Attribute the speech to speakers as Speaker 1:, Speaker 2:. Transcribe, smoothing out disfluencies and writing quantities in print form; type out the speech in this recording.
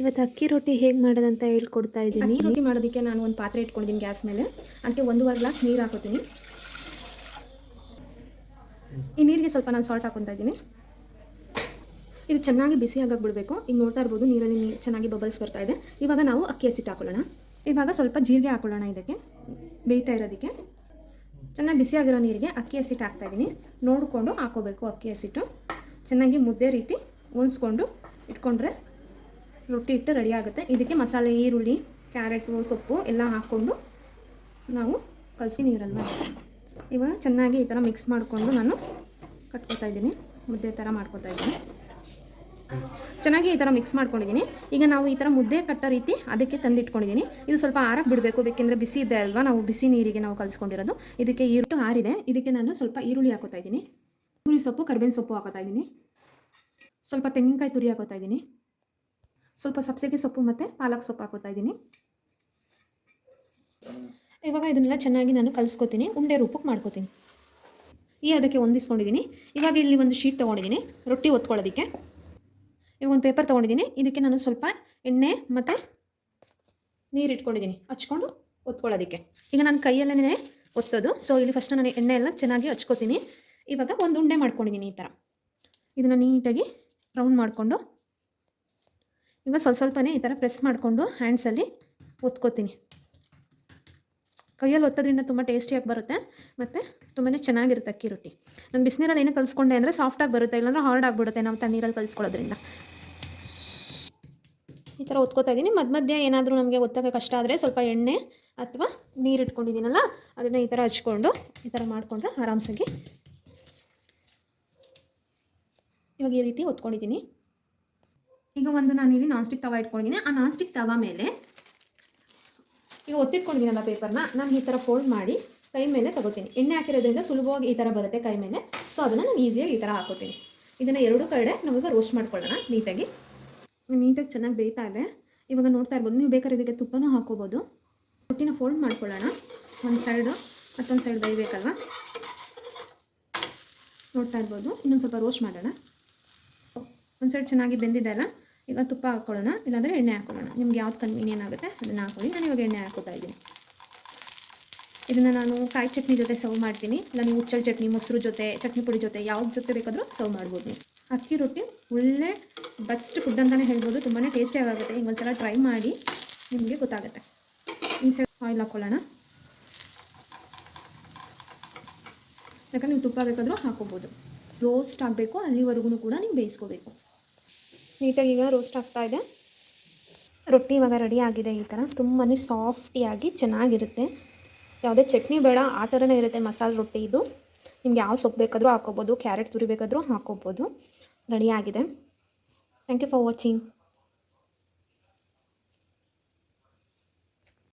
Speaker 1: ಇವತ್ತು ಅಕ್ಕಿ ರೊಟ್ಟಿ ಹೇಗೆ ಮಾಡೋದಂತ ಹೇಳ್ಕೊಡ್ತಾ ಇದ್ದೀನಿ.
Speaker 2: ಅಕ್ಕಿ ರೊಟ್ಟಿ ಮಾಡೋದಕ್ಕೆ ನಾನು ಒಂದು ಪಾತ್ರೆ ಇಟ್ಕೊಂಡಿದ್ದೀನಿ ಗ್ಯಾಸ್ ಮೇಲೆ. ಅದಕ್ಕೆ 1.5 ಗ್ಲಾಸ್ ನೀರು ಹಾಕೋತೀನಿ. ಈ ನೀರಿಗೆ ಸ್ವಲ್ಪ ನಾನು ಸಾಲ್ಟ್ ಹಾಕೊತಾ ಇದ್ದೀನಿ. ಇದು ಚೆನ್ನಾಗಿ ಬಿಸಿ ಆಗಕ್ಕೆ ಬಿಡಬೇಕು. ಈಗ ನೋಡ್ತಾ ಇರ್ಬೋದು ನೀರಲ್ಲಿ ಚೆನ್ನಾಗಿ ಬಬಲ್ಸ್ ಬರ್ತಾ ಇದೆ. ಇವಾಗ ನಾವು ಅಕ್ಕಿ ಹಸಿಟ್ಟು ಹಾಕೊಳ್ಳೋಣ. ಇವಾಗ ಸ್ವಲ್ಪ ಜೀರಿಗೆ ಹಾಕೊಳ್ಳೋಣ. ಇದಕ್ಕೆ ಬೇಯ್ತಾ ಇರೋದಕ್ಕೆ ಚೆನ್ನಾಗಿ ಬಿಸಿಯಾಗಿರೋ ನೀರಿಗೆ ಅಕ್ಕಿ ಹಸಿಟ್ಟು ಹಾಕ್ತಾಯಿದ್ದೀನಿ. ನೋಡಿಕೊಂಡು ಹಾಕೋಬೇಕು. ಅಕ್ಕಿ ಹಸಿಟ್ಟು ಚೆನ್ನಾಗಿ ಮುದ್ದೆ ರೀತಿ ಒನ್ಸ್ಕೊಂಡು ಇಟ್ಕೊಂಡ್ರೆ ರೊಟ್ಟಿ ಇಟ್ಟು ರೆಡಿ ಆಗುತ್ತೆ. ಇದಕ್ಕೆ ಮಸಾಲೆ, ಈರುಳ್ಳಿ, ಕ್ಯಾರೆಟು, ಸೊಪ್ಪು ಎಲ್ಲ ಹಾಕ್ಕೊಂಡು ನಾವು ಕಲಸಿ ನೀರಲ್ವ ಇವಾಗ ಚೆನ್ನಾಗಿ ಈ ಥರ ಮಿಕ್ಸ್ ಮಾಡಿಕೊಂಡು ನಾನು ಕಟ್ಕೊತಾ ಇದ್ದೀನಿ. ಮುದ್ದೆ ಥರ ಮಾಡ್ಕೊತಾ ಇದ್ದೀನಿ. ಚೆನ್ನಾಗಿ ಈ ಥರ ಮಿಕ್ಸ್ ಮಾಡ್ಕೊಂಡಿದ್ದೀನಿ. ಈಗ ನಾವು ಈ ಥರ ಮುದ್ದೆ ಕಟ್ಟೋ ರೀತಿ ಅದಕ್ಕೆ ತಂದಿಟ್ಕೊಂಡಿದ್ದೀನಿ. ಇದು ಸ್ವಲ್ಪ ಆರಕ್ಕೆ ಬಿಡಬೇಕು, ಬೇಕೆಂದರೆ ಬಿಸಿ ಇದೆ ಅಲ್ವಾ. ನಾವು ಬಿಸಿ ನೀರಿಗೆ ನಾವು ಕಲಿಸ್ಕೊಂಡಿರೋದು. ಇದಕ್ಕೆ ಈರುಳ್ಳಿ ಆರಿದೆ. ಇದಕ್ಕೆ ನಾನು ಸ್ವಲ್ಪ ಈರುಳ್ಳಿ ಹಾಕೋತಾ ಇದ್ದೀನಿ. ಈರುಳ್ಳಿ ಸೊಪ್ಪು, ಕರಿಬೇವಿನ ಸೊಪ್ಪು ಹಾಕೋತಾ ಇದ್ದೀನಿ. ಸ್ವಲ್ಪ ತೆಂಗಿನಕಾಯಿ ತುರಿ ಹಾಕೋತಾ ಇದ್ದೀನಿ. ಸ್ವಲ್ಪ ಸಬ್ಸಿಗೆ ಸೊಪ್ಪು ಮತ್ತು ಪಾಲಕ್ ಸೊಪ್ಪು ಹಾಕೋತಾ ಇದ್ದೀನಿ. ಇವಾಗ ಇದನ್ನೆಲ್ಲ ಚೆನ್ನಾಗಿ ನಾನು ಕಲಿಸ್ಕೊತೀನಿ. ಉಂಡೆ ರೂಪಕ್ಕೆ ಮಾಡ್ಕೋತೀನಿ. ಅದಕ್ಕೆ ಹೊಂದಿಸ್ಕೊಂಡಿದ್ದೀನಿ. ಇವಾಗ ಇಲ್ಲಿ ಒಂದು ಶೀಟ್ ತೊಗೊಂಡಿದ್ದೀನಿ ರೊಟ್ಟಿ ಒತ್ಕೊಳ್ಳೋದಕ್ಕೆ. ಇವಾಗ ಒಂದು ಪೇಪರ್ ತೊಗೊಂಡಿದ್ದೀನಿ. ಇದಕ್ಕೆ ನಾನು ಸ್ವಲ್ಪ ಎಣ್ಣೆ ಮತ್ತು ನೀರು ಇಟ್ಕೊಂಡಿದ್ದೀನಿ ಹಚ್ಕೊಂಡು ಒತ್ಕೊಳ್ಳೋದಕ್ಕೆ. ಈಗ ನಾನು ಕೈಯಲ್ಲೇ ಒತ್ತೋದು. ಸೊ ಇಲ್ಲಿ ಫಸ್ಟ್ ನಾನು ಎಣ್ಣೆ ಎಲ್ಲ ಚೆನ್ನಾಗಿ ಹಚ್ಕೋತೀನಿ. ಇವಾಗ ಒಂದು ಉಂಡೆ ಮಾಡ್ಕೊಂಡಿದ್ದೀನಿ. ಈ ಥರ ಇದನ್ನು ನೀಟಾಗಿ ರೌಂಡ್ ಮಾಡಿಕೊಂಡು ಈಗ ಸ್ವಲ್ಪನೇ ಈ ಥರ ಪ್ರೆಸ್ ಮಾಡಿಕೊಂಡು ಹ್ಯಾಂಡ್ಸಲ್ಲಿ ಒತ್ಕೋತೀನಿ. ಕೈಯಲ್ಲಿ ಒತ್ತೋದ್ರಿಂದ ತುಂಬ ಟೇಸ್ಟಿಯಾಗಿ ಬರುತ್ತೆ ಮತ್ತು ತುಂಬಾ ಚೆನ್ನಾಗಿರುತ್ತೆ ಅಕ್ಕಿ ರೊಟ್ಟಿ. ನಾನು ಬಿಸಿನೀರಲ್ಲಿ ಏನೋ ಕಲಿಸ್ಕೊಂಡೆ ಅಂದರೆ ಸಾಫ್ಟಾಗಿ ಬರುತ್ತೆ, ಇಲ್ಲಾಂದ್ರೆ ಹಾರ್ಡ್ ಆಗಿಬಿಡುತ್ತೆ ನಾವು ತಣ್ಣೀರಲ್ಲಿ ಕಲಿಸ್ಕೊಳ್ಳೋದ್ರಿಂದ. ಈ ಥರ ಒತ್ಕೋತಾ ಇದ್ದೀನಿ. ಮಧ್ಯೆ ಏನಾದರೂ ನಮಗೆ ಒತ್ತೋಕ್ಕೆ ಕಷ್ಟ ಆದರೆ ಸ್ವಲ್ಪ ಎಣ್ಣೆ ಅಥವಾ ನೀರು ಇಟ್ಕೊಂಡಿದ್ದೀನಲ್ಲ ಅದನ್ನು ಈ ಥರ ಹಚ್ಕೊಂಡು ಈ ಥರ ಮಾಡಿಕೊಂಡ್ರೆ ಆರಾಮ್ಸಾಗಿ ಇವಾಗ ಈ ರೀತಿ ಒತ್ಕೊಂಡಿದ್ದೀನಿ. ಈಗ ಒಂದು ನಾನಿಲ್ಲಿ ನಾನ್ ಸ್ಟಿಕ್ ತವ ಇಟ್ಕೊಂಡಿದ್ದೀನಿ. ಆ ನಾನ್ ಸ್ಟಿಕ್ ತವ ಮೇಲೆ ಈಗ ಒತ್ತಿಟ್ಕೊಂಡಿದ್ದೀನಲ್ಲ ಪೇಪರ್ನ ನಾನು ಈ ಥರ ಫೋಲ್ಡ್ ಮಾಡಿ ಕೈ ಮೇಲೆ ತಗೋತೀನಿ. ಎಣ್ಣೆ ಹಾಕಿರೋದ್ರಿಂದ ಸುಲಭವಾಗಿ ಈ ಥರ ಬರುತ್ತೆ ಕೈ ಮೇಲೆ. ಸೊ ಅದನ್ನು ನಾನು ಈಸಿಯಾಗಿ ಈ ಥರ ಹಾಕೋತೀನಿ. ಇದನ್ನು ಎರಡೂ ಕಡೆ ನಮಗೆ ರೋಸ್ಟ್ ಮಾಡ್ಕೊಳ್ಳೋಣ. ನೀಟಾಗಿ ಚೆನ್ನಾಗಿ ಬೇಯ್ತಾ ಇದೆ. ಇವಾಗ ನೋಡ್ತಾ ಇರ್ಬೋದು. ನೀವು ಬೇಕಾದ್ರೆ ಇದಕ್ಕೆ ತುಪ್ಪನೂ ಹಾಕೋಬೋದು. ರೊಟ್ಟಿನ ಫೋಲ್ಡ್ ಮಾಡ್ಕೊಳ್ಳೋಣ. ಒಂದು ಸೈಡು ಮತ್ತೊಂದು ಸೈಡ್ ಬೇಯಬೇಕಲ್ವ. ನೋಡ್ತಾ ಇರ್ಬೋದು. ಇನ್ನೊಂದು ಸ್ವಲ್ಪ ರೋಸ್ಟ್ ಮಾಡೋಣ. ಒಂದು ಸೈಡ್ ಚೆನ್ನಾಗಿ ಬೆಂದಿದೆ ಅಲ್ಲ. ಈಗ ತುಪ್ಪ ಹಾಕ್ಕೊಳ್ಳೋಣ, ಇಲ್ಲಾಂದರೆ ಎಣ್ಣೆ ಹಾಕ್ಕೊಳ್ಳೋಣ. ನಿಮ್ಗೆ ಯಾವ್ದು ಕನ್ವೀನಿಯನ್ ಆಗುತ್ತೆ ಅದನ್ನು ಹಾಕೊಳ್ಳಿ. ನಾನು ಇವಾಗ ಎಣ್ಣೆ ಹಾಕೋತಾ ಇದ್ದೀನಿ. ಇದನ್ನು ನಾನು ಕಾಯಿ ಚಟ್ನಿ ಜೊತೆ ಸರ್ವ್ ಮಾಡ್ತೀನಿ. ಇಲ್ಲ ನೀವು ಹುಚ್ಚಳ ಚಟ್ನಿ, ಮೊಸರು ಜೊತೆ, ಚಟ್ನಿ ಪುಡಿ ಜೊತೆ ಯಾವ್ದು ಜೊತೆ ಬೇಕಾದರೂ ಸರ್ವ್ ಮಾಡ್ಬೋದು ನೀವು. ಅಕ್ಕಿ ರೊಟ್ಟಿ ಒಳ್ಳೆ ಬೆಸ್ಟ್ ಫುಡ್ ಅಂತಲೇ ಹೇಳ್ಬೋದು. ತುಂಬಾ ಟೇಸ್ಟಿಯಾಗಿ ಆಗುತ್ತೆ. ಈಗ ಒಂದ್ಸಲ ಟ್ರೈ ಮಾಡಿ ನಿಮಗೆ ಗೊತ್ತಾಗುತ್ತೆ. ಈ ಸೈಡ್ ಆಯಿಲ್ ಹಾಕ್ಕೊಳ್ಳೋಣ. ಯಾಕಂದ್ರೆ ನೀವು ತುಪ್ಪ ಬೇಕಾದರೂ ಹಾಕೋಬೋದು. ರೋಸ್ಟ್ ಆಗಬೇಕು, ಅಲ್ಲಿವರೆಗೂ ಕೂಡ ನೀವು ಬೇಯಿಸ್ಕೋಬೇಕು. ನೀಟಾಗಿ ಈಗ ರೋಸ್ಟ್ ಆಗ್ತಾ ಇದೆ. ರೊಟ್ಟಿ ಇವಾಗ ರೆಡಿ ಆಗಿದೆ. ಈ ಥರ ತುಂಬಾ ಸಾಫ್ಟಿಯಾಗಿ ಚೆನ್ನಾಗಿರುತ್ತೆ. ಯಾವುದೇ ಚಟ್ನಿ ಬೇಡ, ಆ ಥರನೇ ಇರುತ್ತೆ ಮಸಾಲೆ ರೊಟ್ಟಿ ಇದು. ನಿಮ್ಗೆ ಯಾವ ಸೊಪ್ಪು ಬೇಕಾದರೂ ಹಾಕೋಬೋದು, ಕ್ಯಾರೆಟ್ ತುರಿ ಬೇಕಾದರೂ ಹಾಕೋಬೋದು. ರೆಡಿ ಆಗಿದೆ. Thank you for watching.